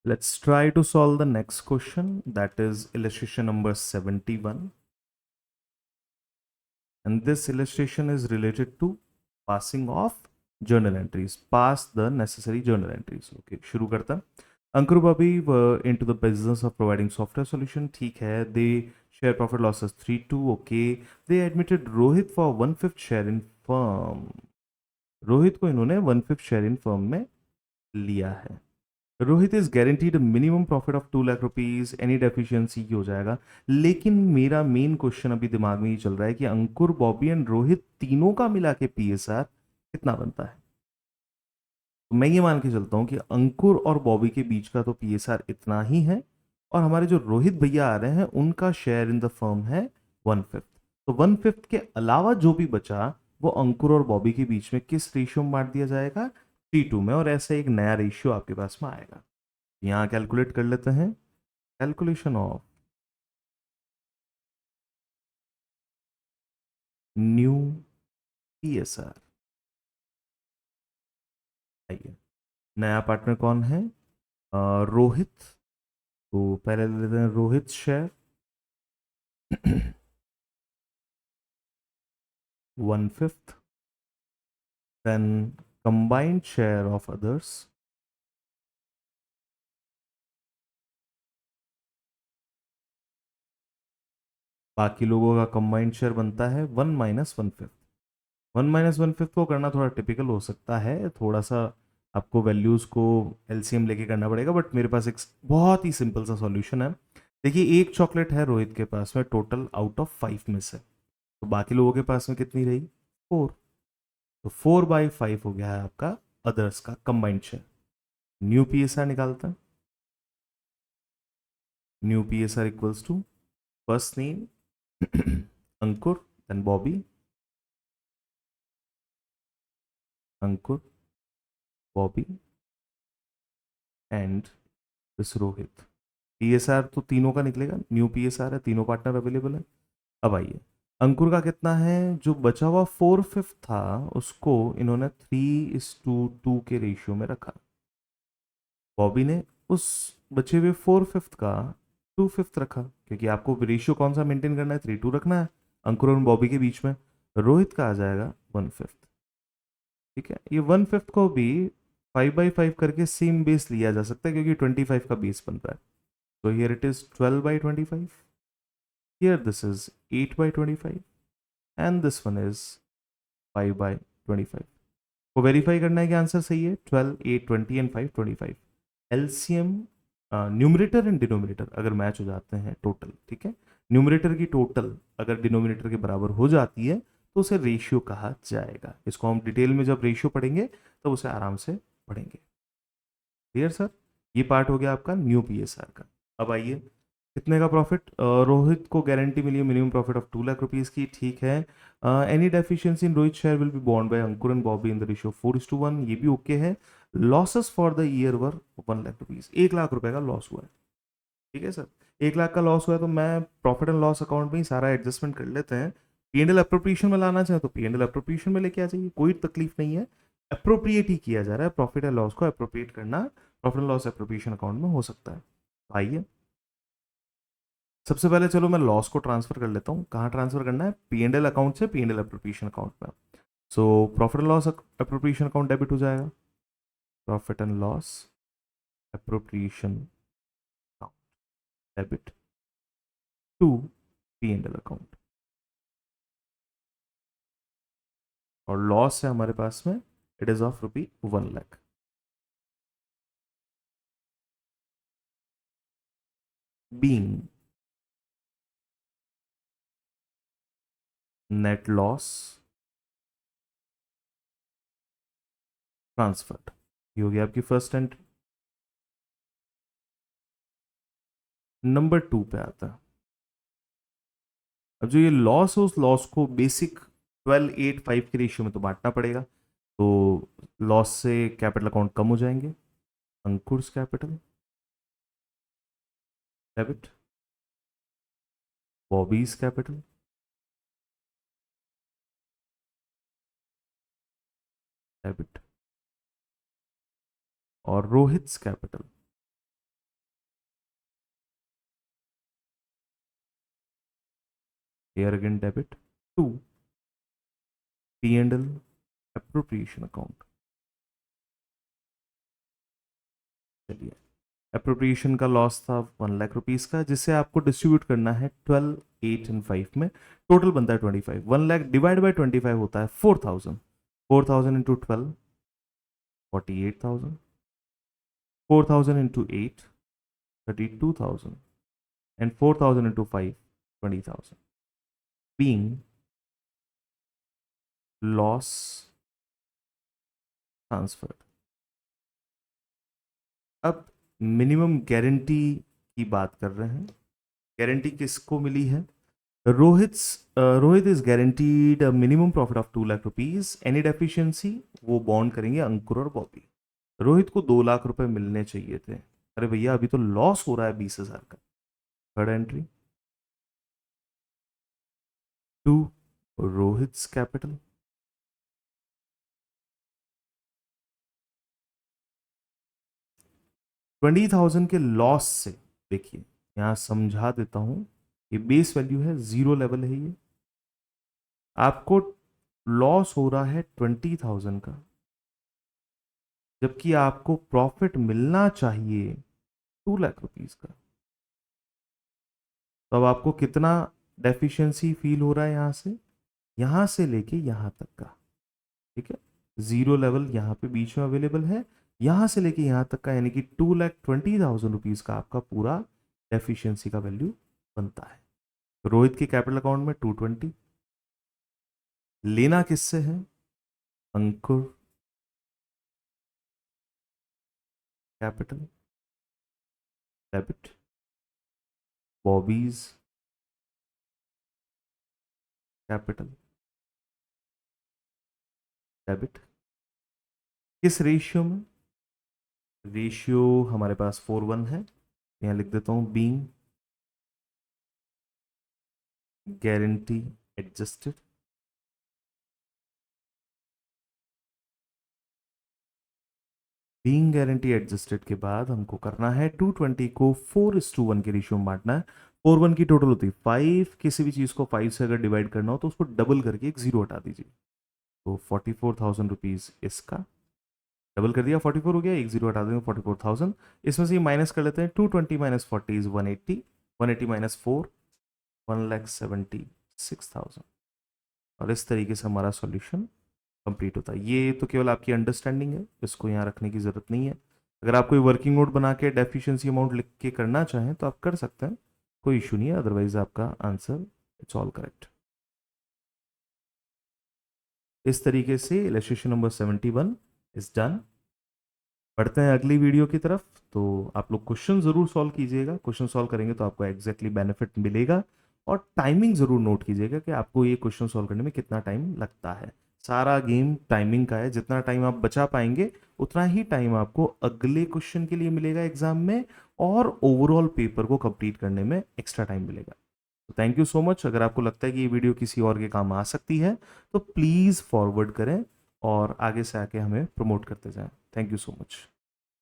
Let's try to solve the next question, that is illustration number 71. And this illustration is related to passing of journal entries. Pass the necessary journal entries. Okay, शुरू करता. Ankur Bobby were into the business of providing software solution. ठीक है. They share profit losses 3-2. Okay. They admitted Rohit for 1/5 share in firm. Rohit को इन्होंने 1/5 share in firm में लिया है. Rohit is guaranteed minimum profit of 2 lakh rupees. Any deficiency हो जाएगा. लेकिन मेरा मेन क्वेश्चन अभी दिमाग में ये चल रहा है कि अंकुर, बॉबी एंड रोहित तीनों का मिला के पीएसआर कितना बनता है. तो मैं ये मान के चलता हूं कि अंकुर और बॉबी के बीच का तो पीएसआर इतना ही है, और हमारे जो रोहित भैया आ रहे हैं उनका शेयर इन द फर्म है 1/5. तो 1/5 के अलावा जो भी बचा वो अंकुर और बॉबी के बीच में किस रेशियो में बांट दिया जाएगा, T2 में. और ऐसे एक नया रेशियो आपके पास में आएगा. यहां कैलकुलेट कर लेते हैं. Calculation of new PSR. आइए, नया पार्टनर कौन है, रोहित. तो पहले ले लेते हैं Rohit share 1/5. Then combined share of others. बाकी लोगों का कंबाइंड शेयर बनता है 1 - 1/5. 1 - 1/5 को करना थोड़ा टिपिकल हो सकता है, थोड़ा सा आपको वैल्यूज को एलसीएम लेके करना पड़ेगा, बट मेरे पास एक बहुत ही सिंपल सा सॉल्यूशन है. देखिए, एक चॉकलेट है रोहित के पास में टोटल आउट ऑफ 5 में से, तो बाकी लोगों के पास में कितनी रही, 4. तो 4/5 हो गया है आपका अदर्स का कंबाइंड शेयर. न्यू पीएसआर निकालते हैं. New PSR equals to first name Ankur, then Bobby, Ankur, Bobby and this Rohit. PSR तो तीनों का निकलेगा, न्यू पीएसआर है, तीनों पार्टनर अवेलेबल है. अब आइए, अंकुर का कितना है, जो बचा हुआ 4/5 था उसको इन्होंने 3:2 के रेशियो में रखा. बॉबी ने उस बचे हुए 4/5 का 2/5 रखा, क्योंकि आपको रेशियो कौन सा मेंटेन करना है, 3:2 रखना है अंकुर और बॉबी के बीच में. रोहित का आ जाएगा 1/5. ठीक है, ये 1/5 को भी 5/5 करके सेम बेस लिया जा सकता है, क्योंकि 25 का बेस बन रहा है. तो here it is 12/25. Here this is 8/25 and this one is 5/25. को वेरीफाई करना है कि आंसर सही है. 12, 8, 20 and 5, 25. LCM, numerator and denominator अगर मैच हो जाते हैं टोटल, ठीक है, न्यूमरेटर की टोटल अगर डिनोमिनेटर के बराबर हो जाती है तो उसे रेशियो कहा जाएगा. इसको हम डिटेल में जब रेशियो पढ़ेंगे तो उसे आराम से पढ़ेंगे. Clear sir. ये पार्ट हो गया आपका न्यू पीएसआर का. अब आइए, कितने का प्रॉफिट, रोहित को गारंटी मिली है minimum profit of 2 lakh rupees की. ठीक है. Any deficiency in Rohit share will be borne by Ankur and Bobby in the ratio 4:1. ये भी ओके है. Losses for the year were 1 lakh rupees. 1 lakh रुपए का लॉस हुआ है. ठीक है सर. 1 लाख का लॉस हुआ है, तो मैं प्रॉफिट एंड लॉस अकाउंट में ही सारा एडजस्टमेंट कर लेते हैं. पीएनएल अप्रोप्रिएशन में लाना चाहे तो पीएनएल अप्रोप्रिएशन में लेके आ जाइए, कोई तकलीफ नहीं है. अप्रोप्रिएट ही किया जा रहा है, प्रॉफिट एंड लॉस को अप्रोप्रिएट करना profit and loss appropriation account में हो सकता है. तो आइए, सबसे पहले चलो मैं लॉस को ट्रांसफर कर लेता हूँ. कहाँ ट्रांसफर करना है, पीएनएल अकाउंट से पीएनएल अप्रोप्रिएशन अकाउंट में. So profit and loss appropriation account debit हो जाएगा. Profit and loss appropriation account debit to PNL account. और लॉस है हमारे पास में, it is of ₹1 lakh. Being net loss transferred. ये हो गया आपकी फर्स्ट एंट्री. नंबर 2 पे आता है. अब जो ये लॉस है उस लॉस को बेसिक 12:8:5 के रेशियो में तो बांटना पड़ेगा. तो लॉस से कैपिटल अकाउंट कम हो जाएंगे. Ankur's capital debit, Bobby's capital debit, और Rohit's capital Here again debit. 2, P&L appropriation account. चलिए, अप्रोप्रिएशन का लॉस था 1 लाख रुपीस का, जिसे आपको डिस्ट्रीब्यूट करना है 12, 8 एंड 5 में। टोटल बनता है 25। 1 लाख डिवाइड बाय 25 होता है 4000। 4000 into 12, 48,000। 4000 into 8, 32,000। And 4000 into 5, 20,000। Being loss transferred. अब मिनिमम गारंटी की बात कर रहे हैं। गारंटी किसको मिली है? Rohit is guaranteed minimum profit of 2 lakh rupees. Any deficiency वो बॉन्ड करेंगे अंकुर और बॉबी। रोहित को 2 लाख रुपए मिलने चाहिए थे। अरे भैया अभी तो लॉस हो रहा है 20,000 का। Third entry, to Rohit's capital. $20,000 के लॉस से, देखिए यहां समझा देता हूं, ये बेस वैल्यू है, 0 लेवल है ये। आपको लॉस हो रहा है 20,000 का, जबकि आपको प्रॉफिट मिलना चाहिए 2 लाख रुपीस का। तो अब आपको कितना डेफिशिएंसी फील हो रहा है यहां से लेके यहां तक का। ठीक है, 0 लेवल यहां पे बीच में अवेलेबल है, यहां से लेके यहां तक का, यानी कि 2,20,000 रुपीज का आपका पूरा डेफिशिएंसी का वैल्यू बनता है। रोहित के कैपिटल अकाउंट में 220। लेना किससे है? Ankur capital debit, Bobby's capital debit. किस रेशियो में? रेशियो हमारे पास 4:1 है। यहां लिख देता हूं being guarantee adjusted. Being guarantee adjusted के बाद हमको करना है 220 को 4:1 के रेशियो में बांटना है। 4:1 की टोटल होती है 5। किसी भी चीज को 5 से अगर डिवाइड करना हो तो उसको डबल करके एक 0 हटा दीजिए। तो 44,000 रुपीज इसका डबल कर दिया, 44 हो गया, एक 0 हटा देंगे 44,000। इसमें से माइनस कर लेते हैं, 220 माइनस 40 इज 180, 180 माइनस 4, 1,76,000। और इस तरीके से हमारा सॉल्यूशन कंप्लीट होता है। ये तो केवल आपकी अंडरस्टैंडिंग है, इसको यहाँ रखने की ज़रूरत नहीं है। अगर आप कोई वर्किंग नोट बना के डेफिशिएंसी अमाउंट लिख के करना चाहें तो आप कर सकते हैं, कोई इशू नहीं है। अदरवाइज आपका आंसर इट्स ऑल करेक्ट। इस तरीके से इलस्ट्रेशन नंबर 71 इज डन। बढ़ते हैं अगली वीडियो की तरफ। तो आप लोग क्वेश्चन ज़रूर सॉल्व कीजिएगा। क्वेश्चन सॉल्व करेंगे तो आपको एग्जैक्टली बेनिफिट मिलेगा। और टाइमिंग ज़रूर नोट कीजिएगा कि आपको ये क्वेश्चन सॉल्व करने में कितना टाइम लगता है। सारा गेम टाइमिंग का है। जितना टाइम आप बचा पाएंगे उतना ही टाइम आपको अगले क्वेश्चन के लिए मिलेगा एग्जाम में, और ओवरऑल पेपर को कंप्लीट करने में एक्स्ट्रा टाइम मिलेगा। तो थैंक यू सो मच। अगर आपको लगता है कि ये वीडियो किसी और के काम आ सकती है तो प्लीज़ फॉरवर्ड करें और आगे से आके हमें प्रमोट करते जाएं। Thank you so much.